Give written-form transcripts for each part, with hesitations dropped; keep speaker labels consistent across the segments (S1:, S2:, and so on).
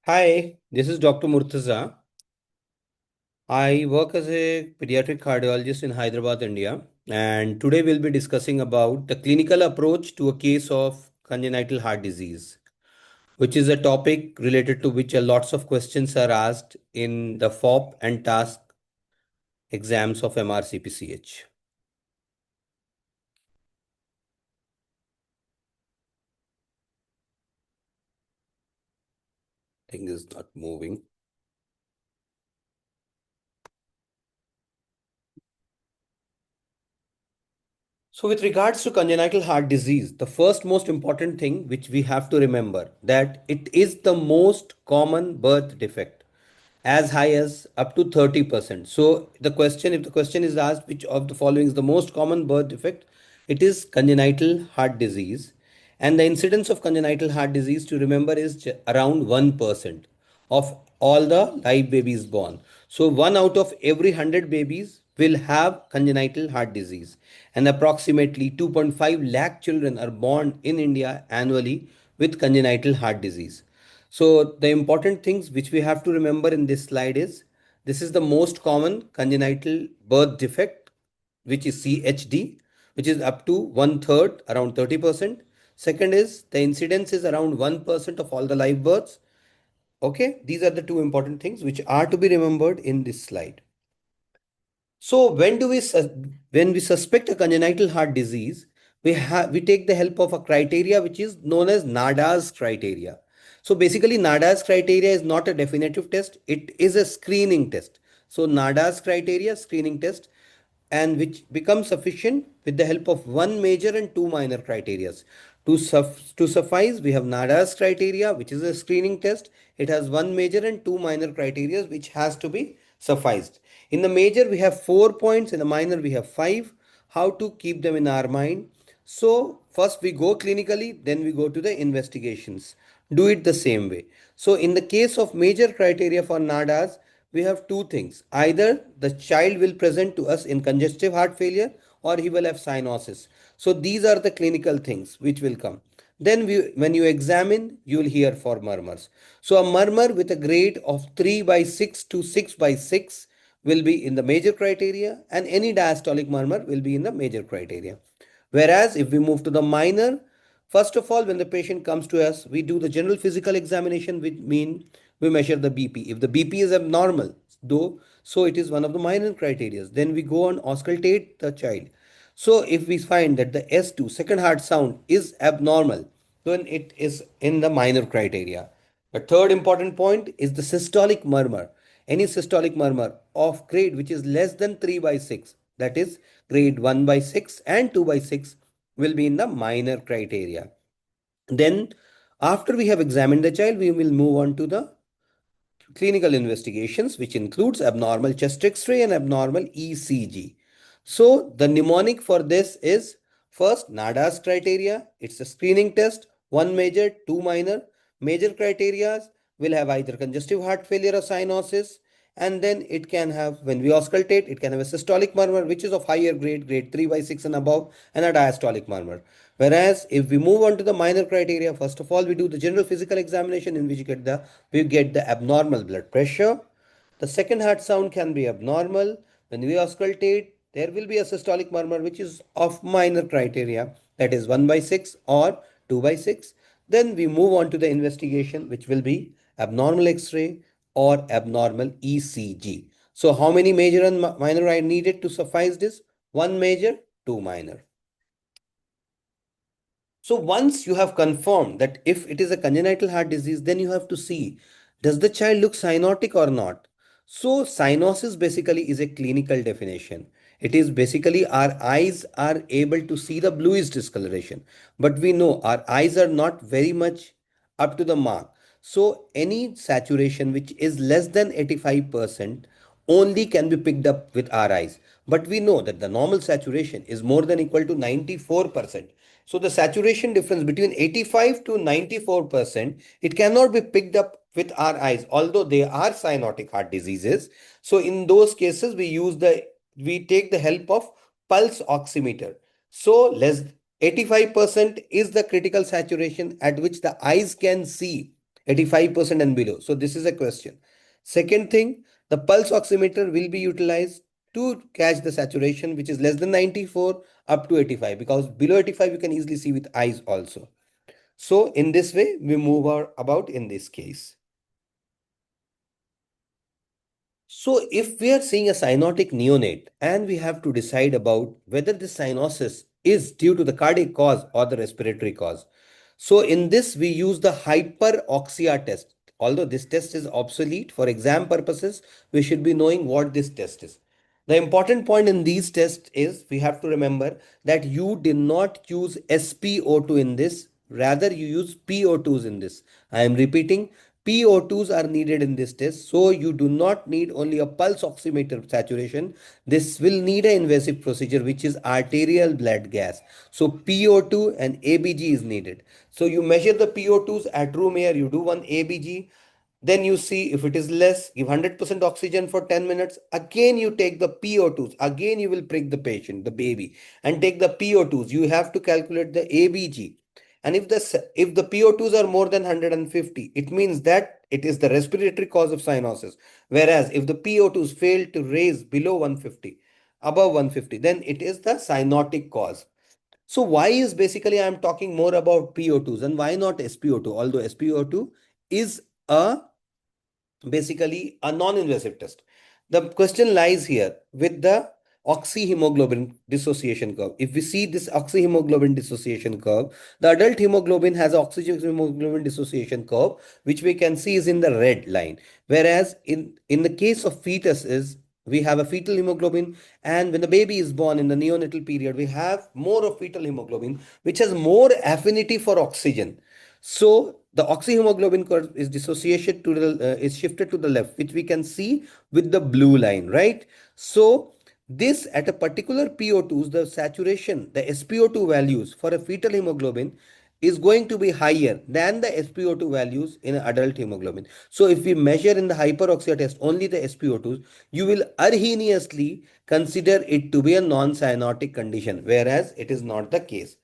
S1: Hi, this is Dr. Murtaza. I work as a pediatric cardiologist in Hyderabad, India, and today we'll be discussing about the clinical approach to a case of congenital heart disease, which is a topic related to which a lots of questions are asked in the FOP and task exams of Mrcpch. Thing is not moving. So with regards to congenital heart disease, the first most important thing which we have to remember that it is the most common birth defect, as high as up to 30%. So if the question is asked which of the following is the most common birth defect, it is congenital heart disease. And the incidence of congenital heart disease to remember is around 1% of all the live babies born. So one out of every 100 babies will have congenital heart disease. And approximately 2.5 lakh children are born in India annually with congenital heart disease. So the important things which we have to remember in this slide is this is the most common congenital birth defect, which is CHD, which is up to one third, around 30%. Second is the incidence is around 1% of all the live births. Okay, these are the two important things which are to be remembered in this slide. So when we suspect a congenital heart disease, we take the help of a criteria which is known as NADA's criteria. So basically, NADA's criteria is not a definitive test; it is a screening test. So NADA's criteria screening test, and which becomes sufficient with the help of one major and two minor criteria. To suffice, we have NADA's criteria, which is a screening test. It has one major and two minor criteria, which has to be sufficed. In the major, we have 4 points. In the minor, we have five. How to keep them in our mind? So, first we go clinically, then we go to the investigations. Do it the same way. So, in the case of major criteria for NADAs, we have two things. Either the child will present to us in congestive heart failure or he will have cyanosis. So these are the clinical things which will come. Then when you examine, you will hear for murmurs. So a murmur with a grade of 3 by 6 to 6 by 6 will be in the major criteria, and any diastolic murmur will be in the major criteria. Whereas if we move to the minor, first of all, when the patient comes to us, we do the general physical examination, which mean we measure the BP. If the BP is abnormal, though, so it is one of the minor criteria. Then we go and auscultate the child. So if we find that the S2, second heart sound, is abnormal, then it is in the minor criteria. The third important point is the systolic murmur. Any systolic murmur of grade which is less than 3 by 6, that is grade 1 by 6 and 2 by 6, will be in the minor criteria. Then, after we have examined the child, we will move on to the clinical investigations, which includes abnormal chest X-ray and abnormal ECG. So the mnemonic for this is first NADA's criteria. It's a screening test, one major, two minor. Major criteria will have either congestive heart failure or cyanosis, and then it can have, when we auscultate, it can have a systolic murmur, which is of higher grade, grade 3 by 6 and above, and a diastolic murmur. Whereas if we move on to the minor criteria, first of all, we do the general physical examination in which we get the abnormal blood pressure. The second heart sound can be abnormal. When we auscultate, there will be a systolic murmur which is of minor criteria, that is 1 by 6 or 2 by 6. Then we move on to the investigation, which will be abnormal X-ray or abnormal ECG. So how many major and minor are needed to suffice this? One major, two minor. So once you have confirmed that if it is a congenital heart disease, then you have to see, does the child look cyanotic or not? So cyanosis basically is a clinical definition. It is basically our eyes are able to see the bluish discoloration, but we know our eyes are not very much up to the mark. So any saturation which is less than 85% only can be picked up with our eyes. But we know that the normal saturation is more than equal to 94%. So the saturation difference between 85 to 94%, it cannot be picked up with our eyes, although they are cyanotic heart diseases. So in those cases, we take the help of pulse oximeter. So less 85% is the critical saturation at which the eyes can see 85% and below. So this is a question. Second thing, the pulse oximeter will be utilized to catch the saturation which is less than 94 up to 85, because below 85 you can easily see with eyes also. So in this way we move about in this case. So if we are seeing a cyanotic neonate and we have to decide about whether this cyanosis is due to the cardiac cause or the respiratory cause. So in this we use the hyperoxia test. Although this test is obsolete for exam purposes, we should be knowing what this test is. The important point in these tests is we have to remember that you did not use SpO2 in this, rather you use PO2s in this. I am repeating, PO2s are needed in this test, so you do not need only a pulse oximeter saturation. This will need an invasive procedure which is arterial blood gas. So PO2 and ABG is needed. So you measure the PO2s at room air, you do one ABG, then you see if it is less, give 100% oxygen for 10 minutes. Again, you take the PO2s. Again, you will prick the patient, the baby, and take the PO2s. You have to calculate the ABG. And if the PO2s are more than 150, it means that it is the respiratory cause of cyanosis. Whereas if the PO2s fail to raise below 150, above 150, then it is the cyanotic cause. So why is basically I am talking more about PO2s and why not SpO2? Although SpO2 is a basically a non-invasive test. The question lies here with the oxyhemoglobin dissociation curve. If we see this oxyhemoglobin dissociation curve, the adult hemoglobin has oxygen hemoglobin dissociation curve, which we can see is in the red line. Whereas in the case of fetus is we have a fetal hemoglobin, and when the baby is born in the neonatal period, we have more of fetal hemoglobin, which has more affinity for oxygen. So the oxyhemoglobin curve is dissociated to the is shifted to the left, which we can see with the blue line, right? So this at a particular PO2s, the saturation, the SpO2 values for a fetal hemoglobin is going to be higher than the SpO2 values in adult hemoglobin. So if we measure in the hyperoxia test only the SpO2s, you will erroneously consider it to be a non-cyanotic condition, whereas it is not the case.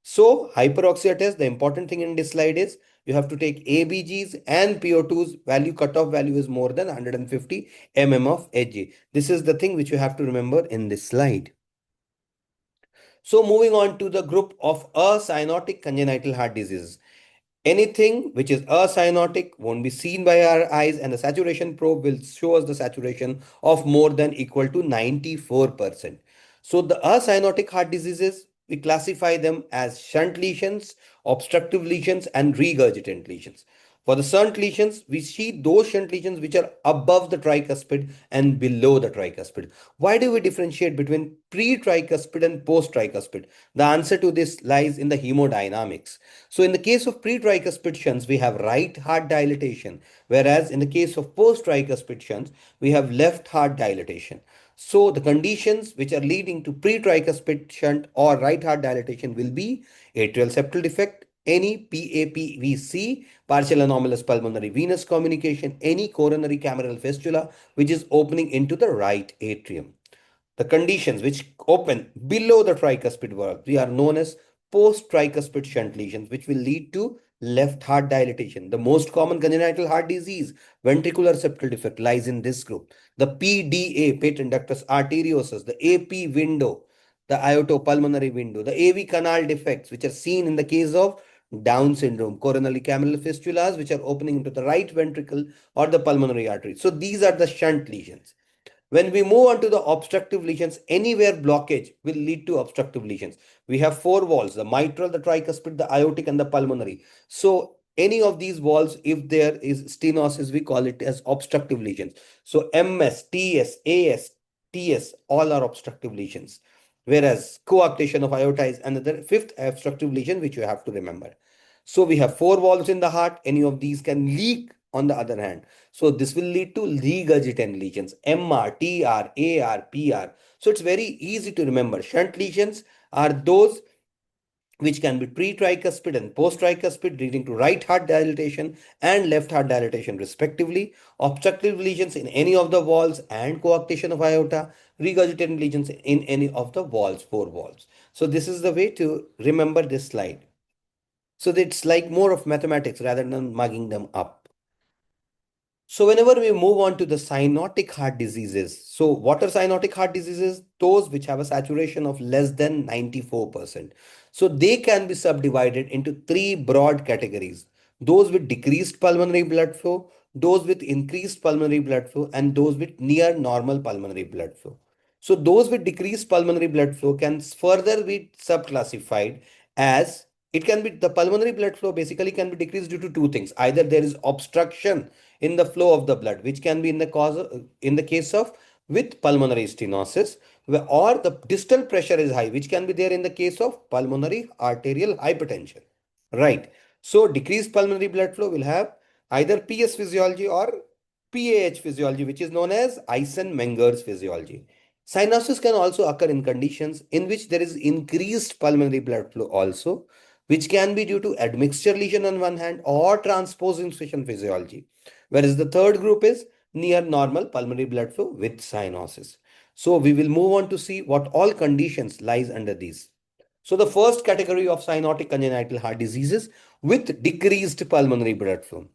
S1: So hyperoxia test, the important thing in this slide is you have to take ABGs and PO2's value, cutoff value is more than 150 mm of Hg. This is the thing which you have to remember in this slide. So moving on to the group of acyanotic congenital heart diseases. Anything which is acyanotic won't be seen by our eyes, and the saturation probe will show us the saturation of more than equal to 94%. So the acyanotic heart diseases, we classify them as shunt lesions, obstructive lesions, and regurgitant lesions. For the shunt lesions, we see those shunt lesions which are above the tricuspid and below the tricuspid. Why do we differentiate between pre-tricuspid and post-tricuspid? The answer to this lies in the hemodynamics. So in the case of pre-tricuspid shunts, we have right heart dilatation, whereas in the case of post-tricuspid shunts, we have left heart dilatation. So the conditions which are leading to pre-tricuspid shunt or right heart dilatation will be atrial septal defect, any PAPVC, partial anomalous pulmonary venous communication, any coronary cameral fistula which is opening into the right atrium. The conditions which open below the tricuspid valve, we are known as post-tricuspid shunt lesions, which will lead to left heart dilatation. The most common congenital heart disease, ventricular septal defect, lies in this group. The PDA, patent ductus arteriosus, the AP window, the aortopulmonary window, the AV canal defects, which are seen in the case of Down syndrome, coronary cameral fistulas, which are opening into the right ventricle or the pulmonary artery. So these are the shunt lesions. When we move on to the obstructive lesions, anywhere blockage will lead to obstructive lesions. We have four walls, the mitral, the tricuspid, the aortic, and the pulmonary. So any of these walls, if there is stenosis, we call it as obstructive lesions. So MS, TS, AS, TS, all are obstructive lesions. Whereas coarctation of aorta is another fifth obstructive lesion, which you have to remember. So we have four valves in the heart. Any of these can leak on the other hand. So this will lead to regurgitant lesions, MR, TR, AR, PR. So it's very easy to remember. Shunt lesions are those which can be pre-tricuspid and post-tricuspid, leading to right heart dilatation and left heart dilatation respectively. Obstructive lesions in any of the valves and coarctation of aorta, regurgitant lesions in any of the valves, four valves. So this is the way to remember this slide. So it's like more of mathematics rather than mugging them up. So whenever we move on to the cyanotic heart diseases, so what are cyanotic heart diseases? Those which have a saturation of less than 94%. So they can be subdivided into three broad categories. Those with decreased pulmonary blood flow, those with increased pulmonary blood flow, and those with near normal pulmonary blood flow. So those with decreased pulmonary blood flow can further be subclassified as it can be the pulmonary blood flow basically can be decreased due to two things. Either there is obstruction in the flow of the blood, which can be in the in the case of with pulmonary stenosis, or the distal pressure is high, which can be there in the case of pulmonary arterial hypertension. Right. So decreased pulmonary blood flow will have either PS physiology or PAH physiology, which is known as Eisenmenger's physiology. Cyanosis can also occur in conditions in which there is increased pulmonary blood flow also, which can be due to admixture lesion on one hand or transposition physiology. Whereas the third group is near normal pulmonary blood flow with cyanosis. So we will move on to see what all conditions lies under these. So the first category of cyanotic congenital heart diseases with decreased pulmonary blood flow.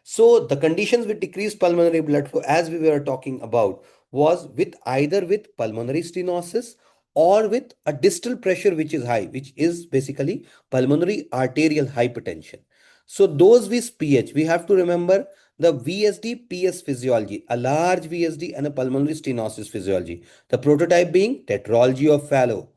S1: So the conditions with decreased pulmonary blood flow, as we were talking about, was with either with pulmonary stenosis or with a distal pressure which is high, which is basically pulmonary arterial hypertension. So those with PH, we have to remember the VSD PS physiology, a large VSD and a pulmonary stenosis physiology. The prototype being tetralogy of Fallot.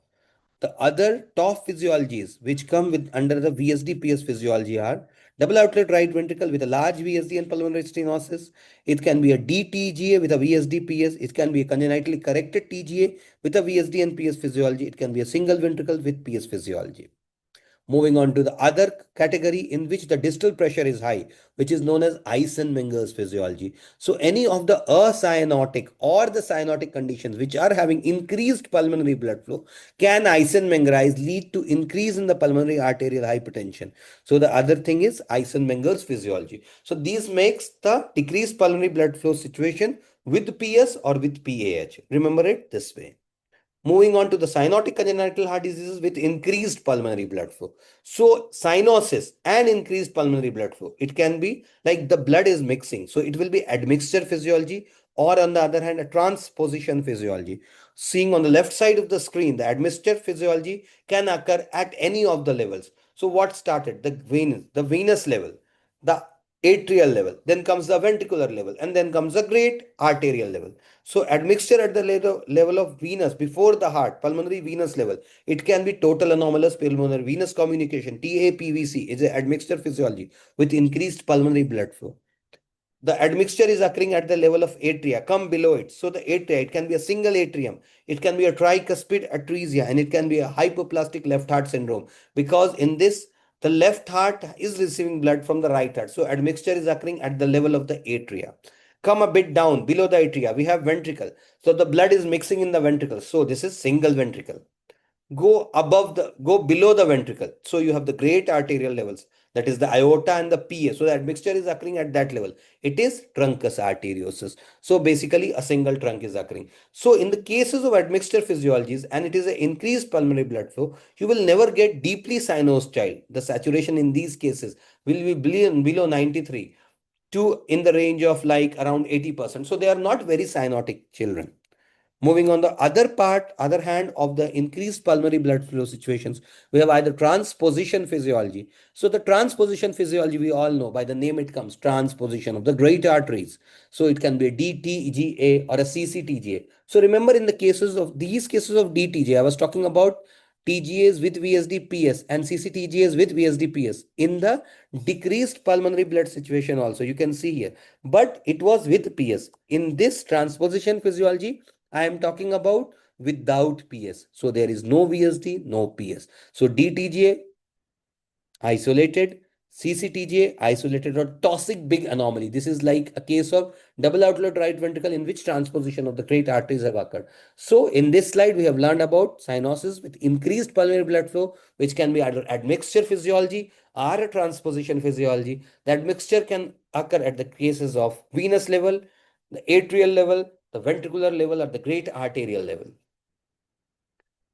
S1: The other top physiologies which come with under the VSD-PS physiology are double outlet right ventricle with a large VSD and pulmonary stenosis. It can be a DTGA with a VSD-PS. It can be a congenitally corrected TGA with a VSD and PS physiology. It can be a single ventricle with PS physiology. Moving on to the other category in which the distal pressure is high, which is known as Eisenmenger's physiology. So any of the acyanotic or the cyanotic conditions which are having increased pulmonary blood flow can Eisenmengerize lead to increase in the pulmonary arterial hypertension. So the other thing is Eisenmenger's physiology. So these makes the decreased pulmonary blood flow situation with PS or with PAH. Remember it this way. Moving on to the cyanotic congenital heart diseases with increased pulmonary blood flow. So cyanosis and increased pulmonary blood flow, it can be like the blood is mixing. So it will be admixture physiology or on the other hand, a transposition physiology. Seeing on the left side of the screen, the admixture physiology can occur at any of the levels. So what started? The venous level, the atrial level, then comes the ventricular level, and then comes the great arterial level. So admixture at the level of venous before the heart, pulmonary venous level, it can be total anomalous pulmonary venous communication, TAPVC, is a admixture physiology with increased pulmonary blood flow. The admixture is occurring at the level of atria, come below it. So the atria, it can be a single atrium, it can be a tricuspid atresia, and it can be a hypoplastic left heart syndrome, because in this, the left heart is receiving blood from the right heart. So admixture is occurring at the level of the atria. Come a bit down below the atria, we have ventricle. So the blood is mixing in the ventricle. So this is single ventricle. Go below the ventricle. So you have the great arterial levels, that is the aorta and the PA. So the admixture is occurring at that level. It is truncus arteriosus. So basically a single trunk is occurring. So in the cases of admixture physiologies and it is an increased pulmonary blood flow, you will never get deeply cyanosed child. The saturation in these cases will be below 93 to in the range of like around 80%. So they are not very cyanotic children. Moving on the other hand of the increased pulmonary blood flow situations, we have either transposition physiology. So the transposition physiology, we all know by the name it comes, transposition of the great arteries. So it can be a DTGA or a CCTGA. So remember in the cases of these cases of DTGA, I was talking about TGAs with VSD-PS and CCTGAs with VSD-PS in the decreased pulmonary blood situation also, you can see here. But it was with PS. In this transposition physiology, I am talking about without PS. So there is no VSD, no PS. So DTGA isolated, CCTGA isolated or toxic big anomaly. This is like a case of double outlet right ventricle in which transposition of the great arteries have occurred. So in this slide, we have learned about cyanosis with increased pulmonary blood flow, which can be either admixture physiology or a transposition physiology. The admixture can occur at the cases of venous level, the atrial level, the ventricular level, or the great arterial level.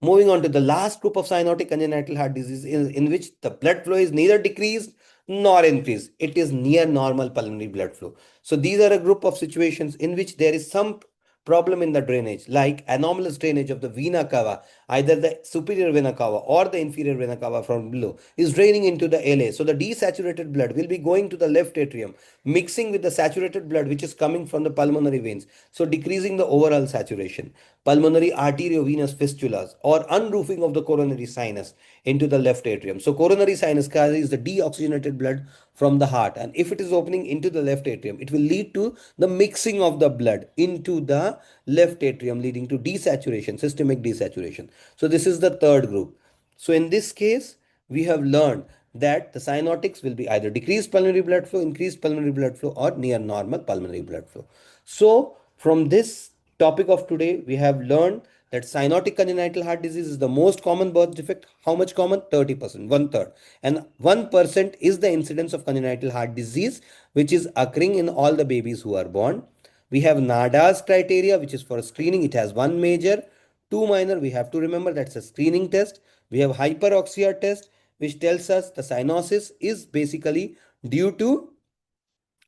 S1: Moving on to the last group of cyanotic congenital heart disease in which the blood flow is neither decreased nor increased. It is near normal pulmonary blood flow. So these are a group of situations in which there is some problem in the drainage, like anomalous drainage of the vena cava, either the superior vena cava or the inferior vena cava from below, is draining into the LA. So the desaturated blood will be going to the left atrium, mixing with the saturated blood which is coming from the pulmonary veins, so decreasing the overall saturation. Pulmonary arteriovenous fistulas or unroofing of the coronary sinus into the left atrium. So coronary sinus carries the deoxygenated blood from the heart, and if it is opening into the left atrium, it will lead to the mixing of the blood into the left atrium, leading to desaturation, systemic desaturation. So this is the third group. So in this case, we have learned that the cyanotics will be either decreased pulmonary blood flow, increased pulmonary blood flow, or near normal pulmonary blood flow. So from this topic of today, we have learned that cyanotic congenital heart disease is the most common birth defect. How much common? 30%, one third. And 1% is the incidence of congenital heart disease, which is occurring in all the babies who are born. We have NADA's criteria, which is for screening. It has one major, two minor. We have to remember that's a screening test. We have hyperoxia test, which tells us the cyanosis is basically due to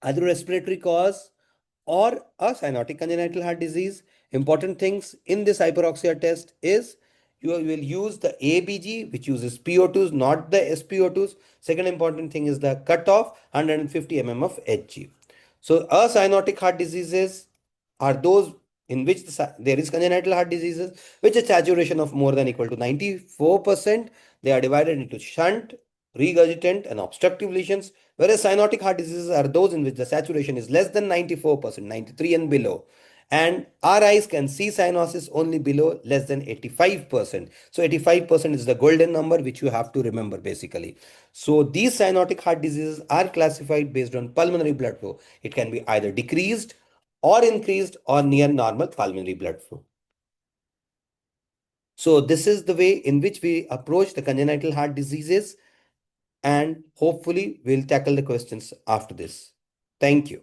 S1: either respiratory cause or a cyanotic congenital heart disease. Important things in this hyperoxia test is you will use the ABG, which uses PO2s, not the SPO2s. Second important thing is the cutoff 150 mm of Hg. So cyanotic heart diseases are those in which there is congenital heart diseases which a saturation of more than equal to 94%. They are divided into shunt, regurgitant, and obstructive lesions, whereas cyanotic heart diseases are those in which the saturation is less than 94%, 93 and below. And our eyes can see cyanosis only below less than 85%. So 85% is the golden number which you have to remember basically. So these cyanotic heart diseases are classified based on pulmonary blood flow. It can be either decreased or increased or near normal pulmonary blood flow. So this is the way in which we approach the congenital heart diseases, and hopefully we'll tackle the questions after this. Thank you.